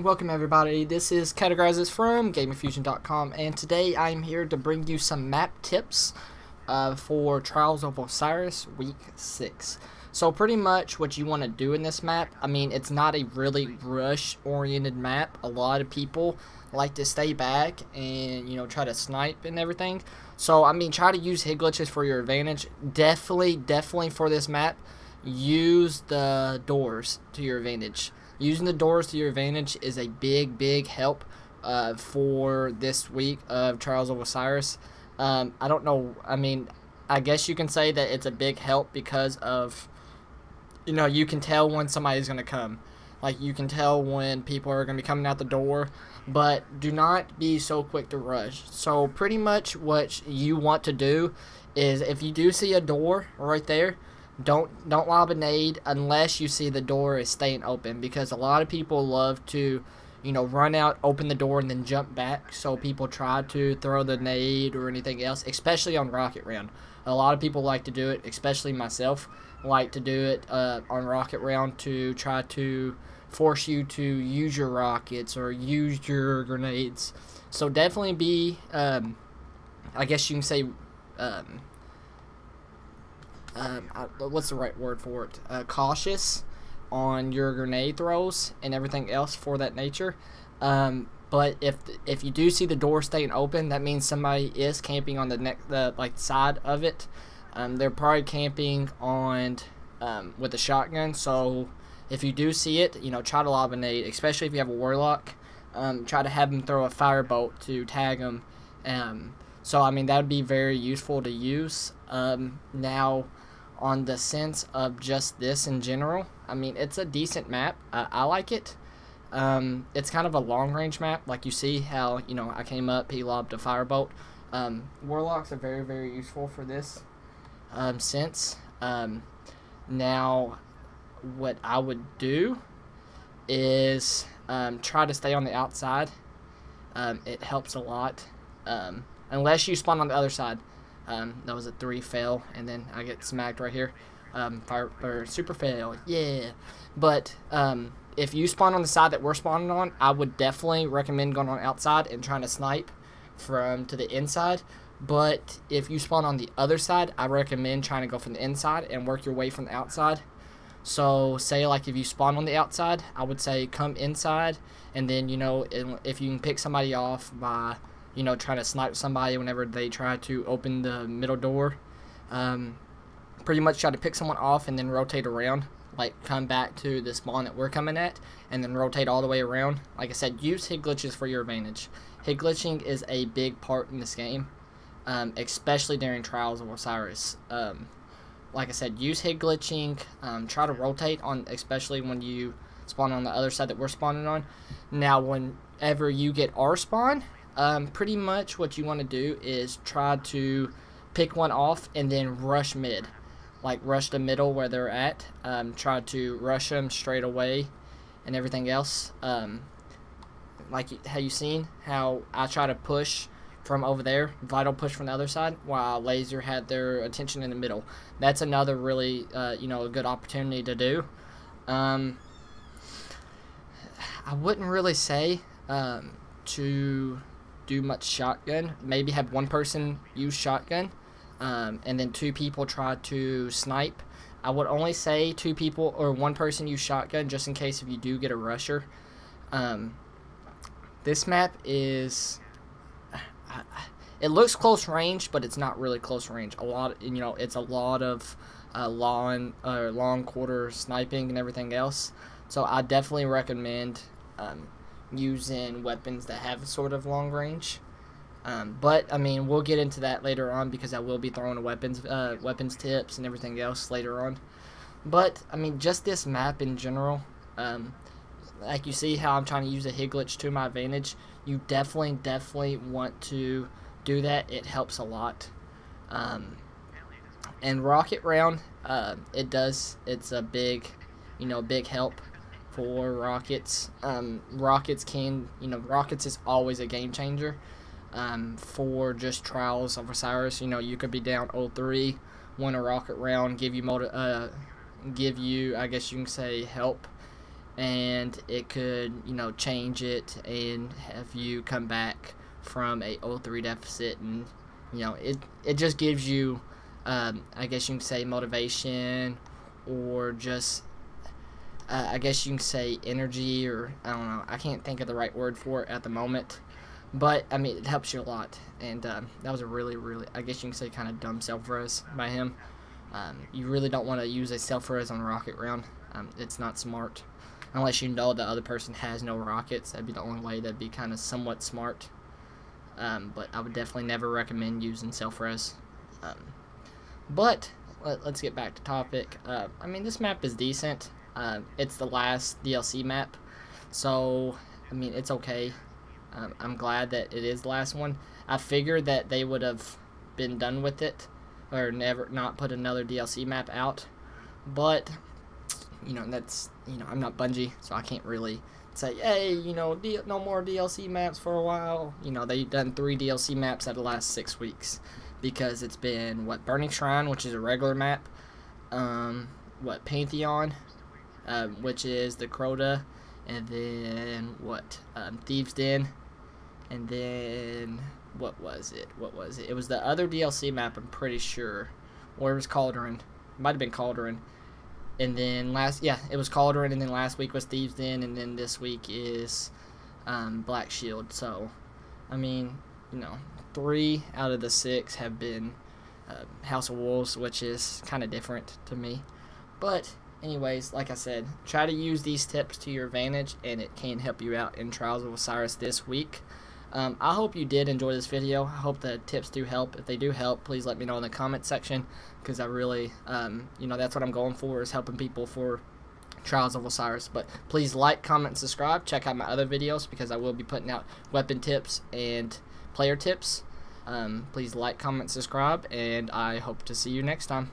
welcome everybody. This is Categorizes from GamingFusion.com, and today I'm here to bring you some map tips for Trials of Osiris Week 6. So pretty much what you want to do in this map, I mean, it's not a really rush-oriented map. A lot of people like to stay back and, you know, try to snipe and everything. So, I mean, try to use hit glitches for your advantage. Definitely for this map, use the doors to your advantage. Using the doors to your advantage is a big help for this week of Trials of Osiris. I don't know, I mean, I guess you can say that it's a big help because of, you know, you can tell when somebody's going to come. Like, you can tell when people are going to be coming out the door, but do not be so quick to rush. So, pretty much what you want to do is, if you do see a door right there, don't lob a nade unless you see the door is staying open, because a lot of people love to, you know, run out, open the door, and then jump back. So people try to throw the nade or anything else, especially on Rocket Round. A lot of people like to do it, especially myself, like to do it on Rocket Round to try to force you to use your rockets or use your grenades. So definitely be, I guess you can say, what's the right word for it? Cautious on your grenade throws and everything else for that nature. But if you do see the door staying open, that means somebody is camping on the side of it. They're probably camping on with a shotgun. So if you do see it, you know, try to lob a nade, especially if you have a warlock. Try to have them throw a firebolt to tag them. So I mean, that would be very useful to use. Now, on the sense of just this in general, I mean, it's a decent map. I like it. It's kind of a long-range map. Like, you see how, you know, I came up, he lobbed a firebolt. Warlocks are very useful for this sense. Now, what I would do is try to stay on the outside. It helps a lot. Unless you spawn on the other side. That was a 3 fail, and then I get smacked right here. Super fail, yeah. But if you spawn on the side that we're spawning on, I would definitely recommend going on outside and trying to snipe from to the inside. But if you spawn on the other side, I recommend trying to go from the inside and work your way from the outside. So say, like, if you spawn on the outside, I would say come inside, and then, you know, if you can pick somebody off by, you know, trying to snipe somebody whenever they try to open the middle door. Pretty much try to pick someone off and then rotate around. Like, come back to the spawn that we're coming at and then rotate all the way around. Like I said, use hit glitches for your advantage. Hit glitching is a big part in this game, especially during Trials of Osiris. Like I said, use hit glitching. Try to rotate on, especially when you spawn on the other side that we're spawning on. Now, whenever you get our spawn, pretty much what you want to do is try to pick one off and then rush mid. Like, rush the middle where they're at. Try to rush them straight away and everything else. Like, have you seen how I try to push from over there, vital push from the other side, while Laser had their attention in the middle? That's another really, you know, a good opportunity to do. I wouldn't really say to do much shotgun. Maybe have one person use shotgun, and then 2 people try to snipe. I would only say 2 people or 1 person use shotgun, just in case if you do get a rusher. This map is, it looks close range, but it's not really close range. You know, it's a lot of long quarter sniping and everything else. So I definitely recommend using weapons that have sort of long range. But I mean, we'll get into that later on, because I will be throwing weapons tips and everything else later on. But I mean, just this map in general, like, you see how I'm trying to use a hit glitch to my advantage. You definitely want to do that. It helps a lot. And Rocket Round, it's a big, you know, big help for rockets. Rockets is always a game changer for just Trials of Osiris. You know, you could be down 0-3, win a rocket round, give you, I guess you can say, help and it could, you know, change it and have you come back from a 0-3 deficit, and you know, it just gives you, I guess you can say motivation, or just I guess you can say energy, or I don't know, I can't think of the right word for it at the moment, but I mean, it helps you a lot. And that was a really, I guess you can say, kind of dumb self-res by him. You really don't want to use a self-res on a rocket round. It's not smart, unless you know the other person has no rockets. That'd be the only way that'd be kind of somewhat smart. But I would definitely never recommend using self-res. But let's get back to topic. I mean, this map is decent. It's the last DLC map, so I mean, it's okay. I'm glad that it is the last one. I figured that they would have been done with it, or never not put another DLC map out. But you know, that's, you know, I'm not Bungie, so I can't really say, hey, you know, no more DLC maps for a while. You know, they've done 3 DLC maps out of the last 6 weeks, because it's been what, Burning Shrine, which is a regular map, what, Pantheon, which is the Crota, and then what, Thieves Den, and then what was it? It was the other DLC map, I'm pretty sure, or it was Cauldron. It might have been Cauldron. And then it was Cauldron, and then last week was Thieves Den, and then this week is Black Shield. So, I mean, you know, 3 out of the 6 have been House of Wolves, which is kind of different to me. But anyways, like I said, try to use these tips to your advantage, and it can help you out in Trials of Osiris this week. I hope you did enjoy this video. I hope the tips do help. If they do help, please let me know in the comment section, because I really, you know, that's what I'm going for, is helping people for Trials of Osiris. But please like, comment, and subscribe. Check out my other videos, because I will be putting out weapon tips and player tips. Please like, comment, subscribe, and I hope to see you next time.